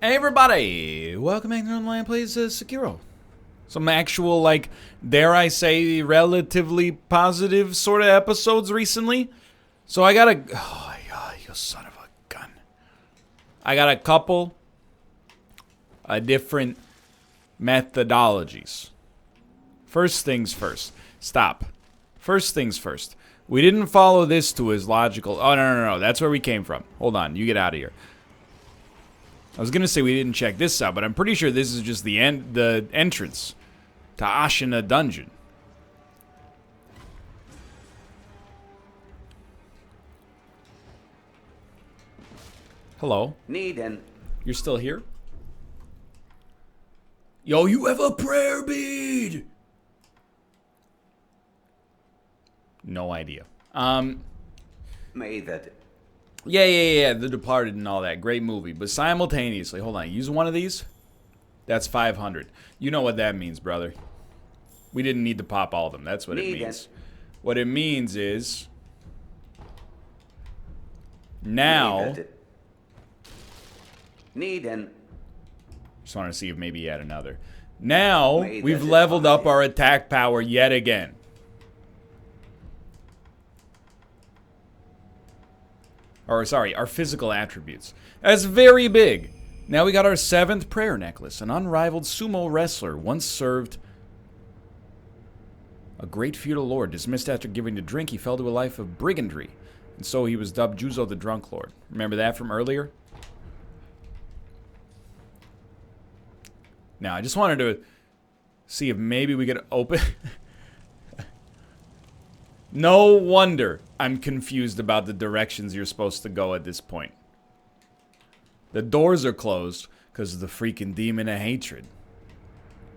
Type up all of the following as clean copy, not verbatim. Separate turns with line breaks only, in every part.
Hey everybody! Welcome back to Northernlion plays Sekiro. Some actual, like, dare I say, relatively positive sort of episodes recently. So I got a... Oh my god, you son of a gun. I got a couple different methodologies. First things first. Stop. First things first. We didn't follow this to his logical... Oh, no. That's where we came from. Hold on. You get out of here. I was going to say we didn't check this out, but I'm pretty sure this is just the entrance to Ashina dungeon. Hello. You're still here? Yo, you have a prayer bead! No idea.
May that...
Yeah, The Departed and all that. Great movie. But simultaneously, hold on, use one of these? That's 500. You know what that means, brother. We didn't need to pop all of them. That's what it means. What it means is... Now... Just want to see if maybe he had another. Now, we've leveled up our attack power yet again. Or, sorry, our physical attributes. That's very big. Now we got our 7th prayer necklace. An unrivaled sumo wrestler once served a great feudal lord. Dismissed after giving the drink, he fell to a life of brigandry. And so he was dubbed Juzo the Drunk Lord. Remember that from earlier? Now, I just wanted to see if maybe we could open... No wonder I'm confused about the directions you're supposed to go at this point. The doors are closed because of the freaking demon of hatred.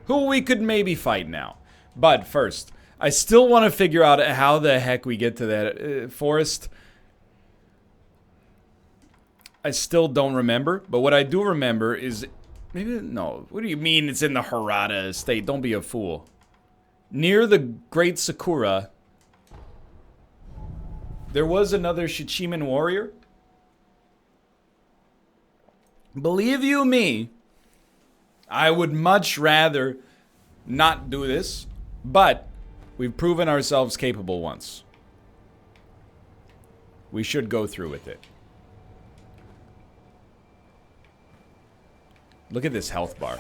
Who we could maybe fight now. But first, I still want to figure out how the heck we get to that forest. I still don't remember, but what I do remember is... Maybe, no, what do you mean it's in the Harada estate? Don't be a fool. Near the Great Sakura... There was another Shichiman warrior. Believe you me, I would much rather not do this, but we've proven ourselves capable once. We should go through with it. Look at this health bar.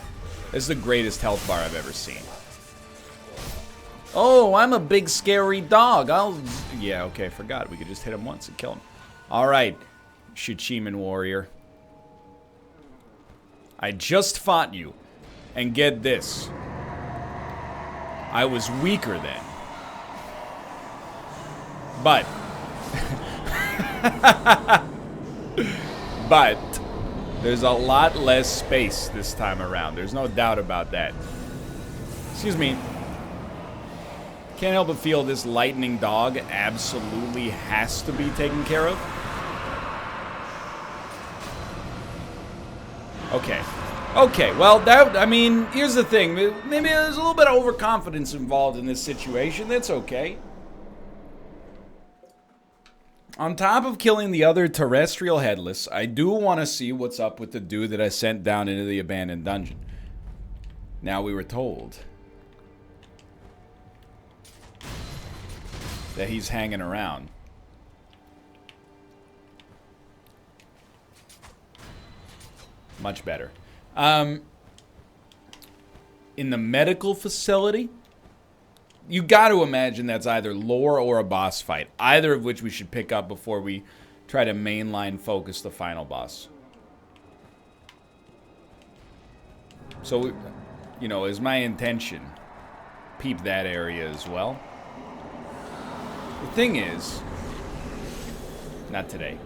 This is the greatest health bar I've ever seen. Oh, I'm a big scary dog. Yeah, okay, forgot. We could just hit him once and kill him. Alright, Shichiman warrior. I just fought you. And get this. I was weaker then. But. But. There's a lot less space this time around. There's no doubt about that. Excuse me. Can't help but feel this lightning dog absolutely has to be taken care of. Okay, well, that, I mean, here's the thing. Maybe there's a little bit of overconfidence involved in this situation. That's okay. On top of killing the other terrestrial headless, I do want to see what's up with the dude that I sent down into the abandoned dungeon. Now, we were told that he's hanging around. Much better. In the medical facility, you got to imagine that's either lore or a boss fight. Either of which we should pick up before we try to mainline focus the final boss. So, you know, is my intention. Peep that area as well. The thing is, not today.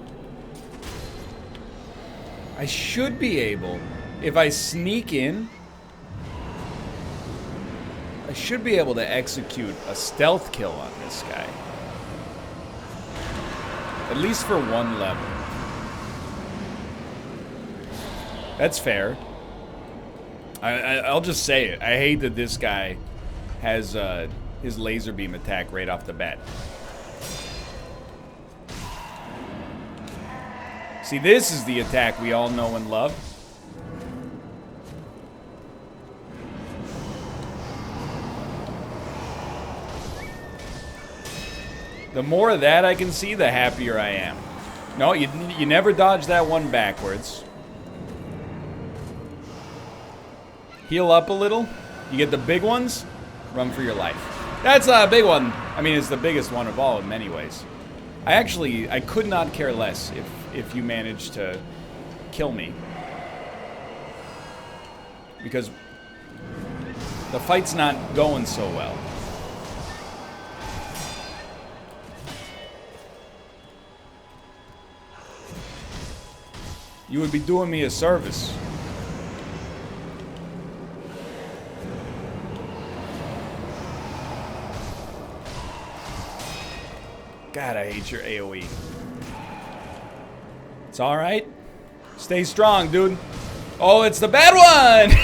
I should be able, if I sneak in, I should be able to execute a stealth kill on this guy. At least for one level. That's fair. I'll just say it. I hate that this guy has his laser beam attack right off the bat. See, this is the attack we all know and love. The more of that I can see, the happier I am. No, you never dodge that one backwards. Heal up a little. You get the big ones, run for your life. That's a big one. I mean, it's the biggest one of all in many ways. I could not care less if you managed to kill me. Because the fight's not going so well. You would be doing me a service. God, I hate your AoE. It's alright. Stay strong, dude. Oh, it's the bad one!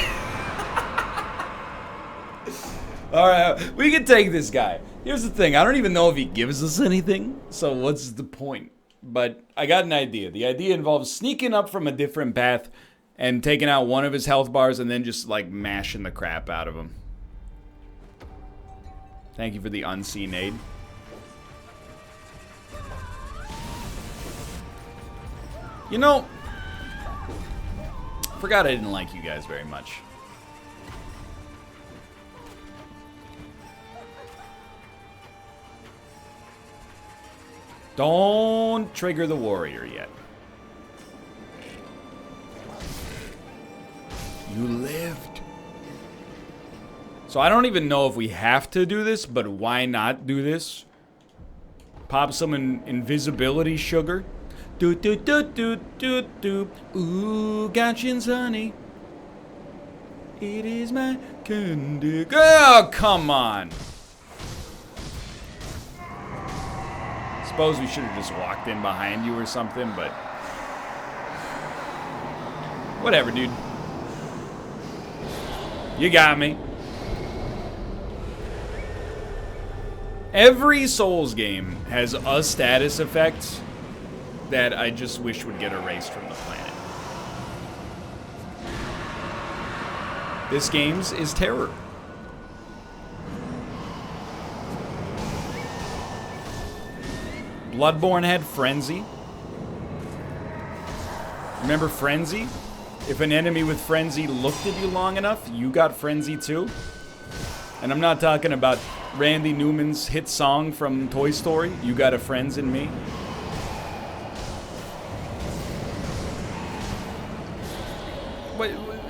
Alright, we can take this guy. Here's the thing, I don't even know if he gives us anything, so what's the point? But I got an idea. The idea involves sneaking up from a different path and taking out one of his health bars and then just, like, mashing the crap out of him. Thank you for the unseen aid. You know, forgot I didn't like you guys very much. Don't trigger the warrior yet. You lived. So I don't even know if we have to do this, but why not do this? Pop some invisibility sugar. Do do do do do do. Ooh, gotchins, honey. It is my candy. Oh, come on. Suppose we should have just walked in behind you or something, but whatever, dude. You got me. Every Souls game has a status effect that I just wish would get erased from the planet. This game's is terror. Bloodborne had Frenzy. Remember Frenzy? If an enemy with Frenzy looked at you long enough, you got Frenzy too. And I'm not talking about Randy Newman's hit song from Toy Story, You Got a Friends in Me.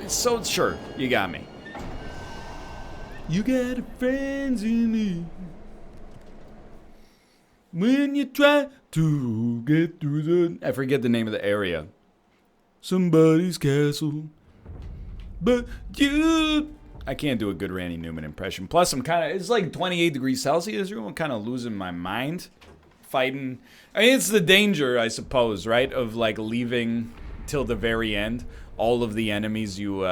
So sure, you got me. You got a friends in me. When you try to get through the... I forget the name of the area. Somebody's castle. But you... I can't do a good Randy Newman impression. Plus, I'm kind of... It's like 28 degrees Celsius. I'm kind of losing my mind. Fighting... I mean, it's the danger, I suppose, right? Of, like, leaving till the very end all of the enemies you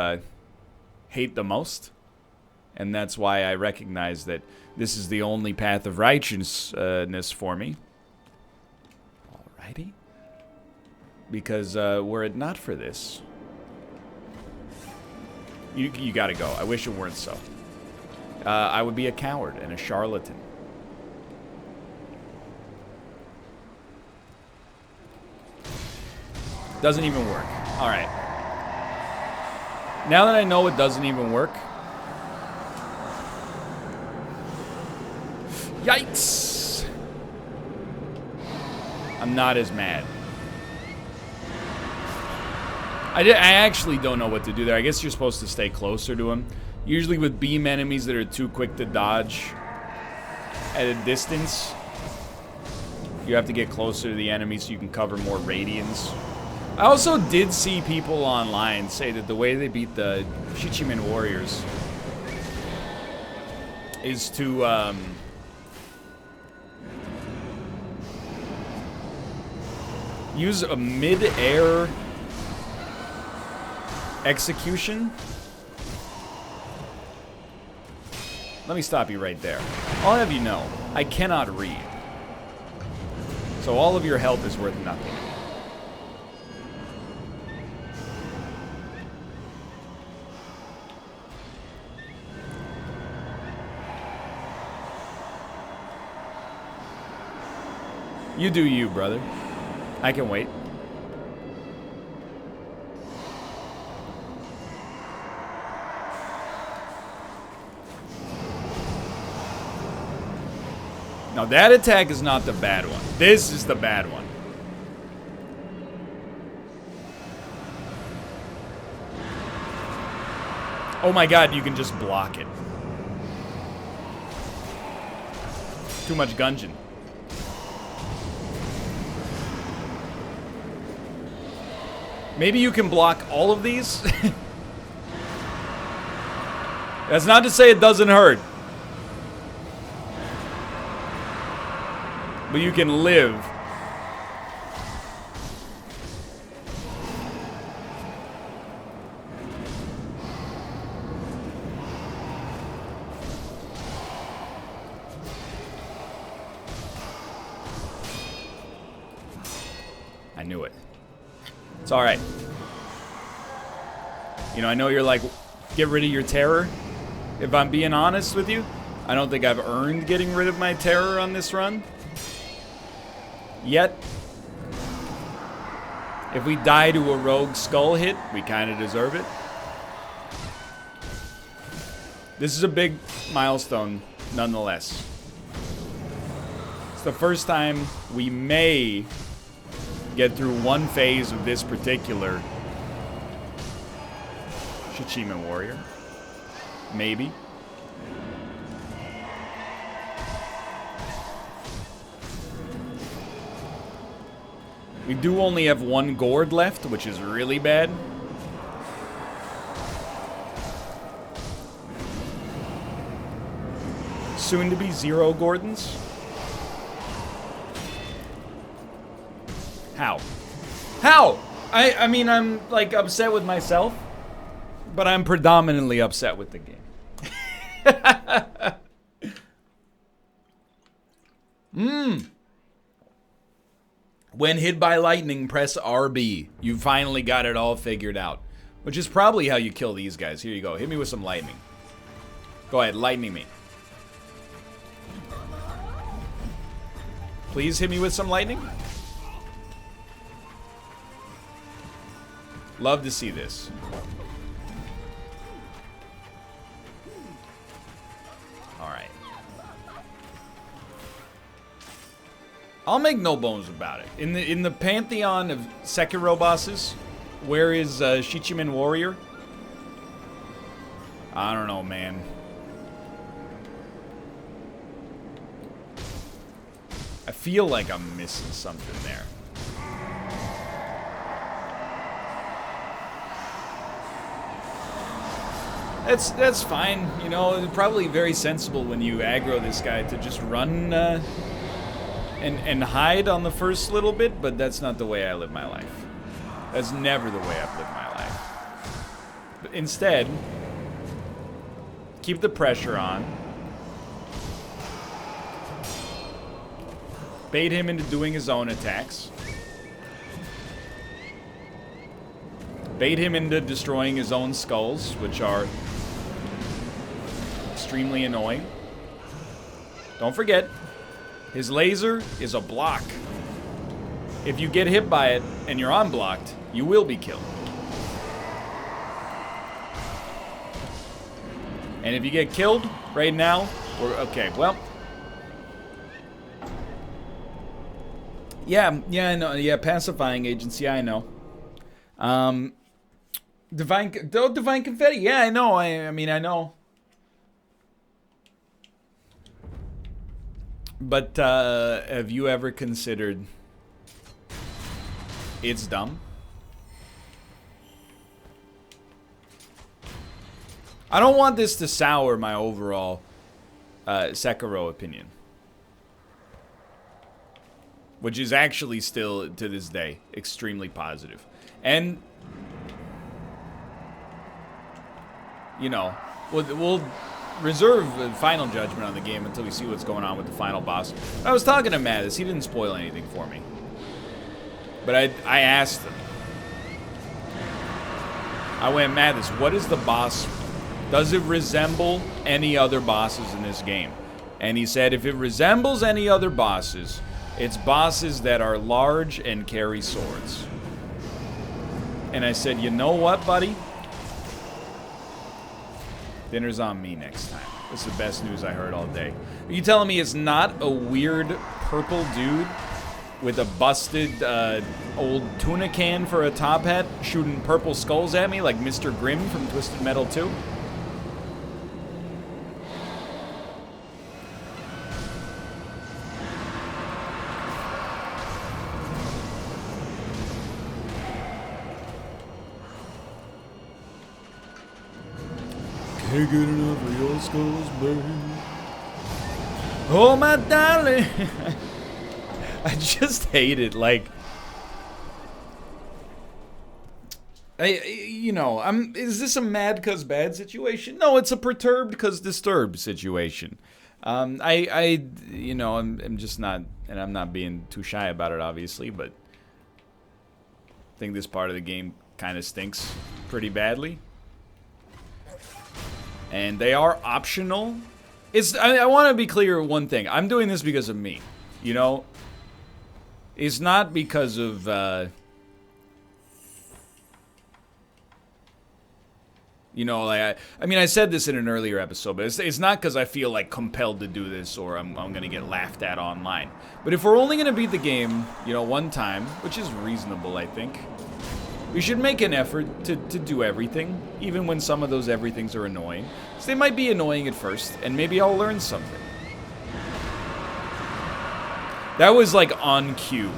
hate the most. And that's why I recognize that this is the only path of righteousness for me. Alrighty. Because were it not for this... You gotta go. I wish it weren't so. I would be a coward and a charlatan. Doesn't even work. Alright. Now that I know it doesn't even work... Yikes! I'm not as mad. I actually don't know what to do there. I guess you're supposed to stay closer to him. Usually with beam enemies that are too quick to dodge at a distance, you have to get closer to the enemy so you can cover more radians. I also did see people online say that the way they beat the Shichiman warriors is to use a mid-air execution. Let me stop you right there. I'll have you know, I cannot read. So all of your help is worth nothing. You do you, brother. I can wait. Now that attack is not the bad one. This is the bad one. Oh my god, you can just block it. Too much Gungeon. Maybe you can block all of these? That's not to say it doesn't hurt. But you can live. I knew it. It's alright. You know, I know you're like, get rid of your terror. If I'm being honest with you, I don't think I've earned getting rid of my terror on this run. Yet. If we die to a rogue skull hit, we kind of deserve it. This is a big milestone, nonetheless. It's the first time we may get through one phase of this particular Shichiman warrior. Maybe. We do only have one gourd left, which is really bad. Soon to be 0 Gordons. How? How? I mean, I'm like upset with myself, but I'm predominantly upset with the game. When hit by lightning, press RB. You finally got it all figured out. Which is probably how you kill these guys. Here you go. Hit me with some lightning. Go ahead, lightning me. Please hit me with some lightning. Love to see this. Alright. I'll make no bones about it. In the pantheon of Sekiro bosses, where is Shichiman Warrior? I don't know, man. I feel like I'm missing something there. That's fine. You know, it's probably very sensible when you aggro this guy to just run and hide on the first little bit, but that's not the way I live my life. That's never the way I've lived my life. But instead, keep the pressure on. Bait him into doing his own attacks. Bait him into destroying his own skulls, which are extremely annoying. Don't forget, his laser is a block. If you get hit by it and you're unblocked, you will be killed. And if you get killed right now, we're okay. Well, yeah, I know. Yeah, pacifying agents. Yeah, I know. Divine confetti. Yeah, I know. I mean, I know. But have you ever considered it's dumb? I don't want this to sour my overall Sekiro opinion, which is actually still, to this day, extremely positive. And, you know, we'll reserve the final judgment on the game until we see what's going on with the final boss. I was talking to Mathis. He didn't spoil anything for me. But I asked him. I went, Mathis, what is the boss? Does it resemble any other bosses in this game? And he said, if it resembles any other bosses, It's bosses that are large and carry swords. And I said, you know what, buddy? Dinner's on me next time. This is the best news I heard all day. Are you telling me it's not a weird purple dude with a busted old tuna can for a top hat shooting purple skulls at me like Mr. Grimm from Twisted Metal 2? Can't get enough of your skulls, baby. Oh, my darling. I just hate it. Like, is this a mad cause bad situation? No, it's a perturbed cause disturbed situation. I'm just not, and I'm not being too shy about it, obviously, but I think this part of the game kind of stinks pretty badly. And they are optional. I want to be clear one thing. I'm doing this because of me. You know? It's not because of, I said this in an earlier episode, but it's not because I feel like compelled to do this or I'm going to get laughed at online. But if we're only going to beat the game, one time, which is reasonable, I think, we should make an effort to do everything, even when some of those everythings are annoying. So they might be annoying at first, and maybe I'll learn something. That was like on cue.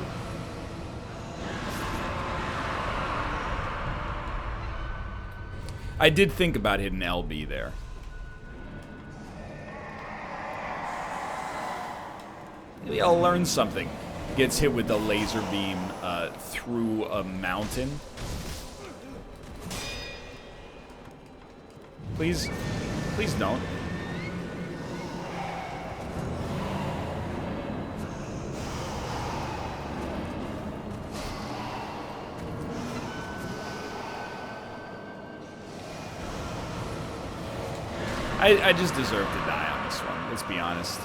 I did think about hitting LB there. Maybe I'll learn something. Gets hit with a laser beam through a mountain. Please don't. I just deserve to die on this one, let's be honest.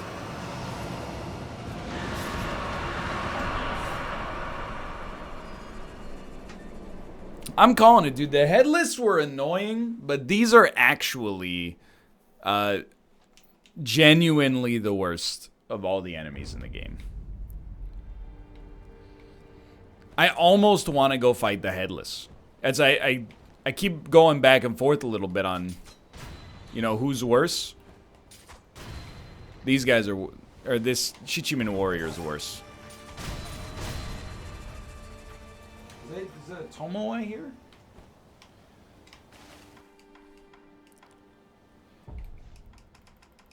I'm calling it, dude. The headless were annoying, but these are actually genuinely the worst of all the enemies in the game. I almost want to go fight the headless. As I keep going back and forth a little bit on, who's worse. These guys are, or this Shichiman warrior is worse. Is that a Tomo I hear?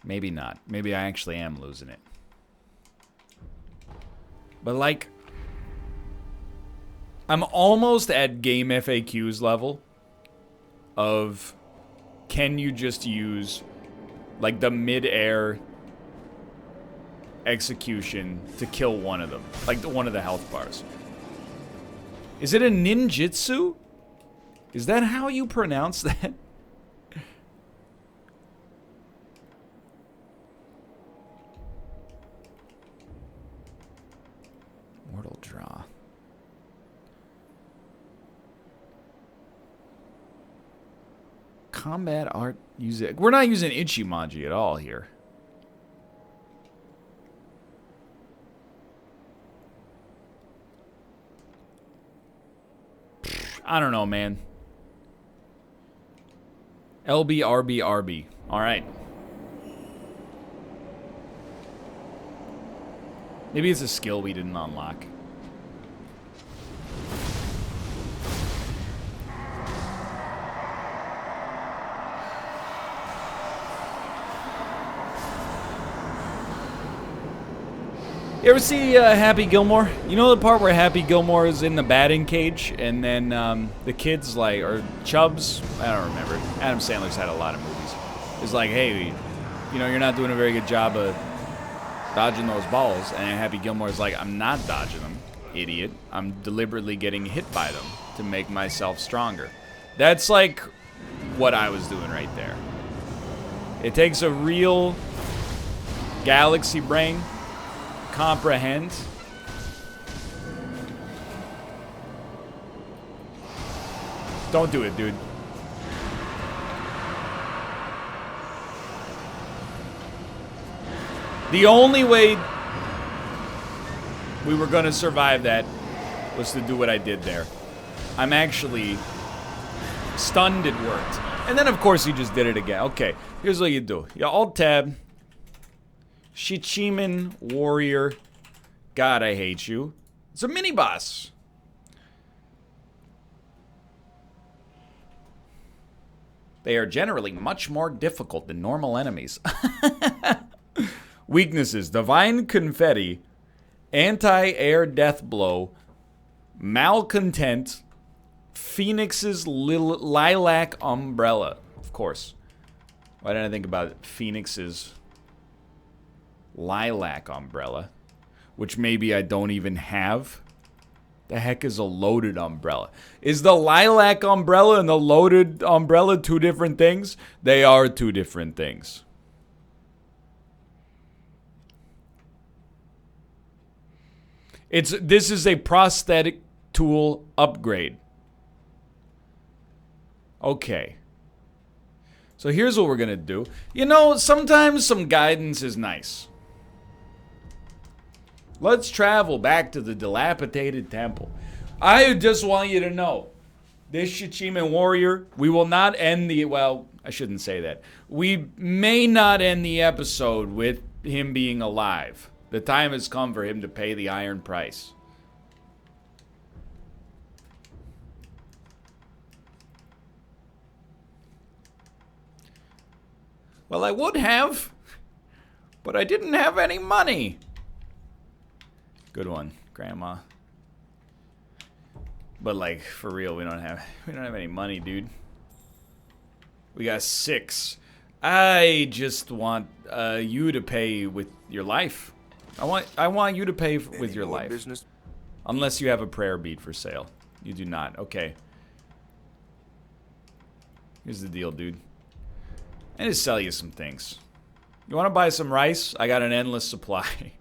Maybe not. Maybe I actually am losing it. But like, I'm almost at game FAQs level of, can you just use like the mid-air execution to kill one of them? Like one of the health bars. Is it a ninjutsu? Is that how you pronounce that? Mortal draw. Combat art. Use it. We're not using Ichimaji at all here. I don't know, man. LB, RB, RB. All right. Maybe it's a skill we didn't unlock. You ever see Happy Gilmore? You know the part where Happy Gilmore is in the batting cage and then the kids like, or Chubbs, I don't remember. Adam Sandler's had a lot of movies. It's like, hey, you're not doing a very good job of dodging those balls. And Happy Gilmore's like, I'm not dodging them, idiot. I'm deliberately getting hit by them to make myself stronger. That's like what I was doing right there. It takes a real galaxy brain comprehend Don't do it, dude. The only way we were gonna survive that was to do what I did there. I'm actually stunned it worked. And then, of course, he just did it again. Okay, here's what you do. You Alt-Tab. Shichiman Warrior. God, I hate you. It's a mini-boss. They are generally much more difficult than normal enemies. Weaknesses. Divine Confetti. Anti-Air Death Blow. Malcontent. Phoenix's Lilac Umbrella. Of course. Why didn't I think about it? Phoenix's Lilac Umbrella. Which maybe I don't even have. The heck is a loaded umbrella? Is the Lilac Umbrella and the loaded umbrella two different things? They are two different things. This is a prosthetic tool upgrade. Okay. So here's what we're gonna do. You know, sometimes some guidance is nice. Let's travel back to the dilapidated temple. I just want you to know, this Shichiman warrior, we will not end the, well, I shouldn't say that. We may not end the episode with him being alive. The time has come for him to pay the iron price. Well, I would have, but I didn't have any money. Good one, Grandma. But like, for real, we don't have any money, dude. We got 6. I just want you to pay with your life. I want you to pay with your life. Business? Unless you have a prayer bead for sale. You do not. Okay. Here's the deal, dude. I need to sell you some things. You want to buy some rice? I got an endless supply.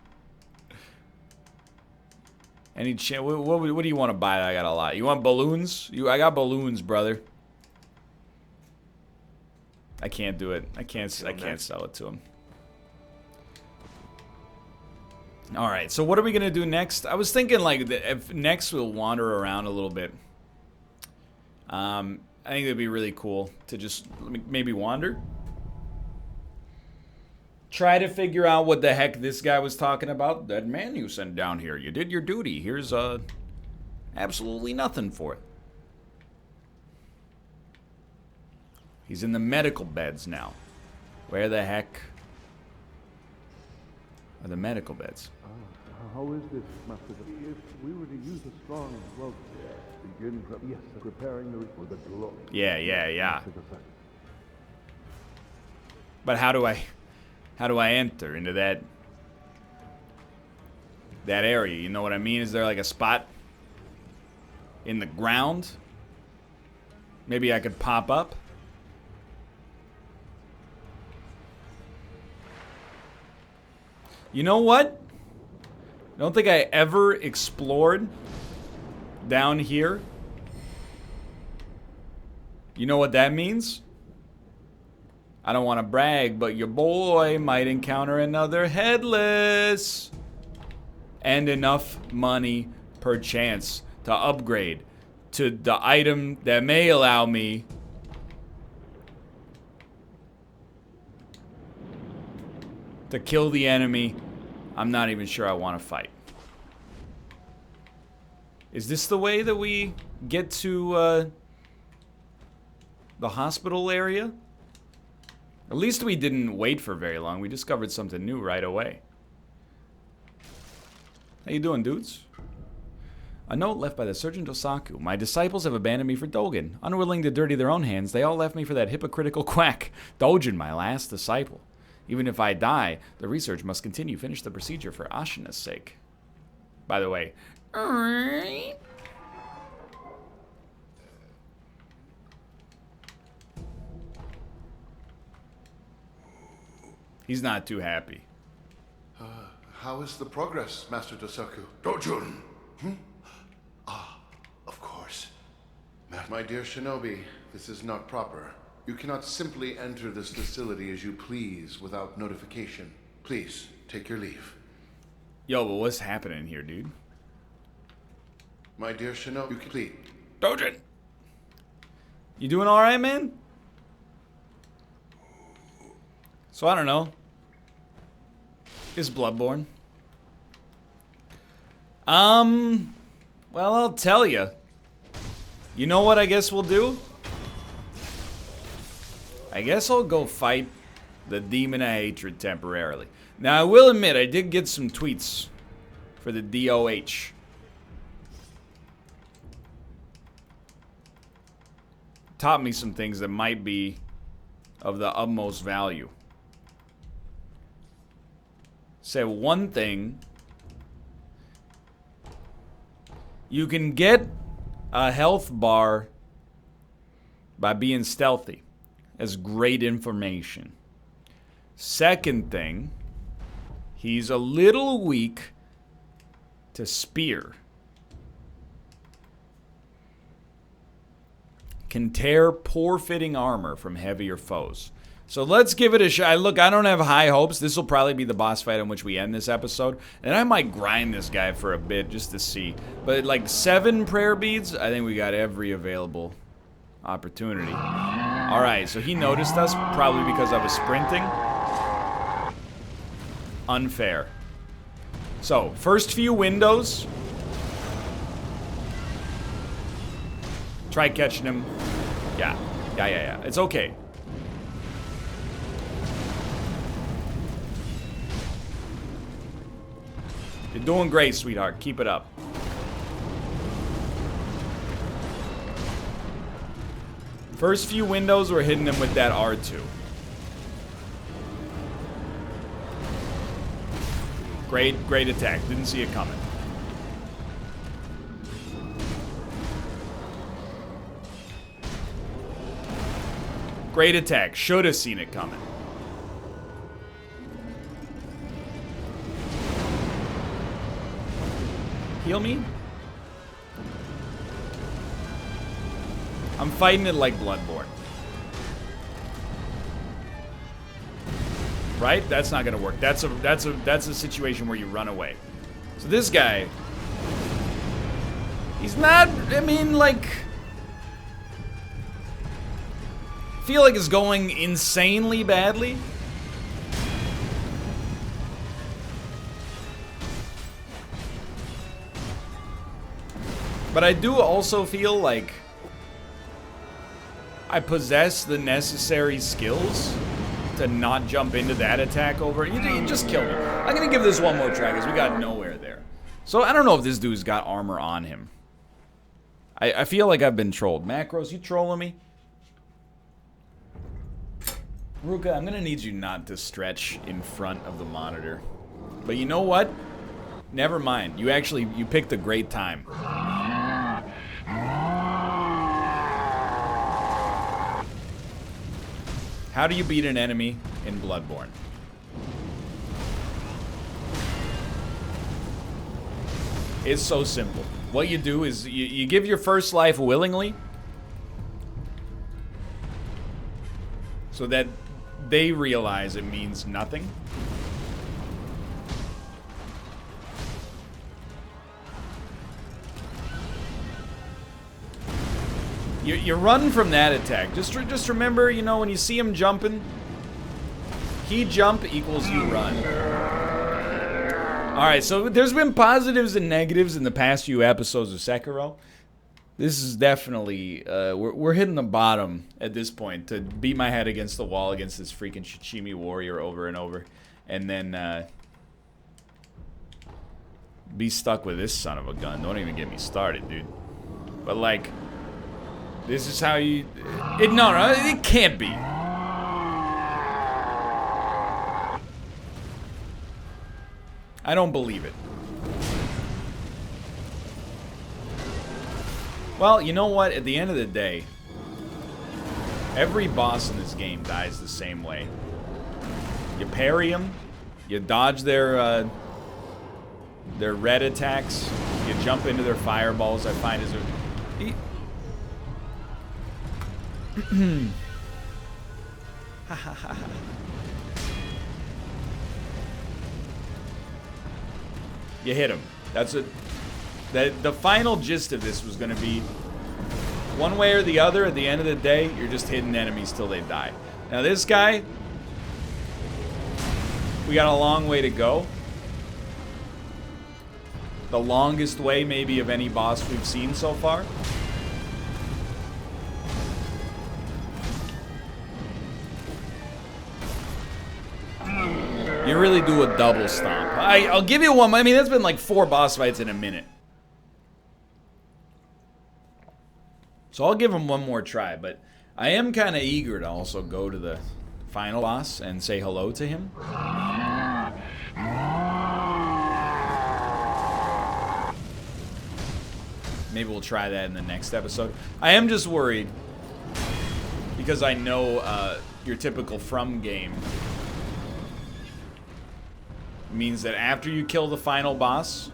Any chance? What do you want to buy? I got a lot. You want balloons? I got balloons, brother. I can't do it. I can't sell it to him. All right. So what are we gonna do next? I was thinking like if next we'll wander around a little bit. I think it'd be really cool to just maybe wander. Try to figure out what the heck this guy was talking about. That man you sent down here. You did your duty. Here's absolutely nothing for it. He's in the medical beds now. Where the heck are the medical beds?
How is this, Master? If we were to use a strong glove, begin preparing for the glow.
Yeah. But how do I enter into that area? You know what I mean? Is there like a spot in the ground? Maybe I could pop up? You know what? I don't think I ever explored down here. You know what that means? I don't want to brag, but your boy might encounter another headless. And enough money per chance to upgrade to the item that may allow me to kill the enemy I'm not even sure I want to fight. Is this the way that we get to the hospital area? At least we didn't wait for very long. We discovered something new right away. How you doing, dudes? A note left by the Surgeon Dosaku. My disciples have abandoned me for Dogen. Unwilling to dirty their own hands, they all left me for that hypocritical quack. Dogen, my last disciple. Even if I die, the research must continue. Finish the procedure for Ashina's sake. By the way, he's not too happy.
How is the progress, Master Dosaku? Dojun! Of course. Master My dear shinobi, this is not proper. You cannot simply enter this facility as you please without notification. Please, take your leave.
Yo, but what's happening here, dude?
My dear shinobi, please.
Dojin! You doing alright, man? So, I don't know. It's Bloodborne. Well, I'll tell you. You know what I guess we'll do? I guess I'll go fight the Demon of Hatred temporarily. Now, I will admit, I did get some tweets for the DOH. Taught me some things that might be of the utmost value. Say one thing. You can get a health bar by being stealthy. That's great information. Second thing, he's a little weak to spear. Can tear poor-fitting armor from heavier foes. So let's give it a shot. Look, I don't have high hopes. This will probably be the boss fight on which we end this episode. And I might grind this guy for a bit just to see. But like 7 prayer beads, I think we got every available opportunity. Alright, so he noticed us, probably because I was sprinting. Unfair. So, first few windows. Try catching him. Yeah. It's okay. You're doing great, sweetheart. Keep it up. First few windows, we're hitting him with that R2. Great attack. Didn't see it coming. Great attack. Should have seen it coming. Heal me? I'm fighting it like Bloodborne. Right? That's not gonna work. That's a situation where you run away. So this guy, he's not, I mean, like, I feel like it's going insanely badly. But I do also feel like I possess the necessary skills to not jump into that attack over. You just killed me. I'm gonna give this one more try because we got nowhere there. So I don't know if this dude's got armor on him. I feel like I've been trolled. Macros, you trolling me? Ruka, I'm gonna need you not to stretch in front of the monitor. But you know what? Never mind. You picked a great time. How do you beat an enemy in Bloodborne? It's so simple. What you do is you give your first life willingly so that they realize it means nothing. You run from that attack. Just remember, you know, when you see him jumping, he jump equals you run. Alright, so there's been positives and negatives in the past few episodes of Sekiro. This is definitely, we're hitting the bottom at this point to beat my head against the wall against this freaking Shichimi warrior over and over. And then, be stuck with this son of a gun. Don't even get me started, dude. But like, this is how you... No, it can't be. I don't believe it. Well, you know what? At the end of the day, every boss in this game dies the same way. You parry them, you dodge their red attacks, you jump into their fireballs. I find is a... You hit him. That's it. The final gist of this was going to be one way or the other. At the end of the day, you're just hitting enemies till they die. Now this guy, we got a long way to go. The longest way maybe of any boss we've seen so far. You really do a double stomp. I'll give you one. I mean, that's been like 4 boss fights in a minute. So I'll give him one more try, but I am kind of eager to also go to the final boss and say hello to him. Maybe we'll try that in the next episode. I am just worried because I know your typical From game means that after you kill the final boss,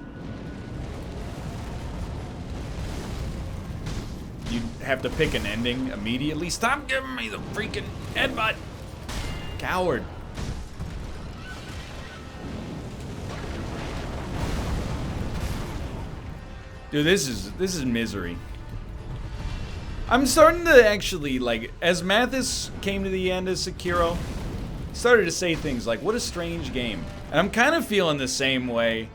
you have to pick an ending immediately. Stop giving me the freaking headbutt, coward. Dude, this is misery. I'm starting to actually, like, as Mathis came to the end of Sekiro, he started to say things like, what a strange game. And I'm kind of feeling the same way.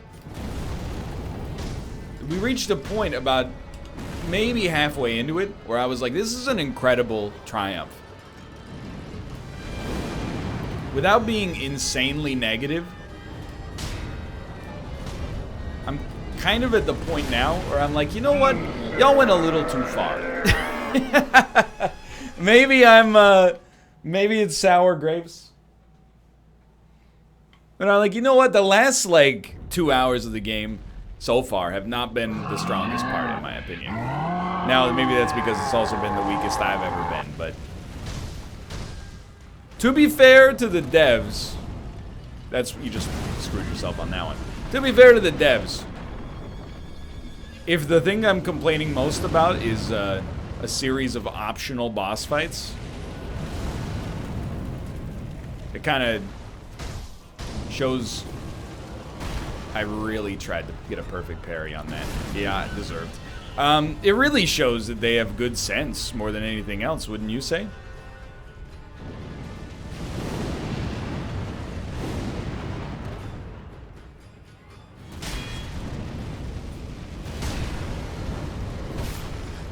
We reached a point about maybe halfway into it where I was like, this is an incredible triumph. Without being insanely negative, I'm kind of at the point now where I'm like, you know what? Y'all went a little too far. Maybe maybe it's sour grapes. But I'm like, you know what? The last, like, 2 hours of the game so far have not been the strongest part, in my opinion. Now, maybe that's because it's also been the weakest I've ever been, but... To be fair to the devs... You just screwed yourself on that one. To be fair to the devs, if the thing I'm complaining most about is a series of optional boss fights, it kind of shows I really tried to get a perfect parry on that. Yeah, deserved. It really shows that they have good sense more than anything else, wouldn't you say?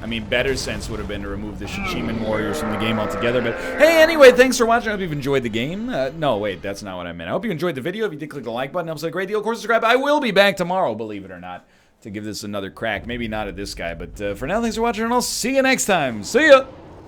I mean, better sense would have been to remove the Shichiman warriors from the game altogether. But hey, anyway, thanks for watching. I hope you've enjoyed the game. No, wait, that's not what I meant. I hope you enjoyed the video. If you did, click the like button. It helps a great deal. Of course, subscribe. I will be back tomorrow, believe it or not, to give this another crack. Maybe not at this guy, but for now, thanks for watching, and I'll see you next time. See ya!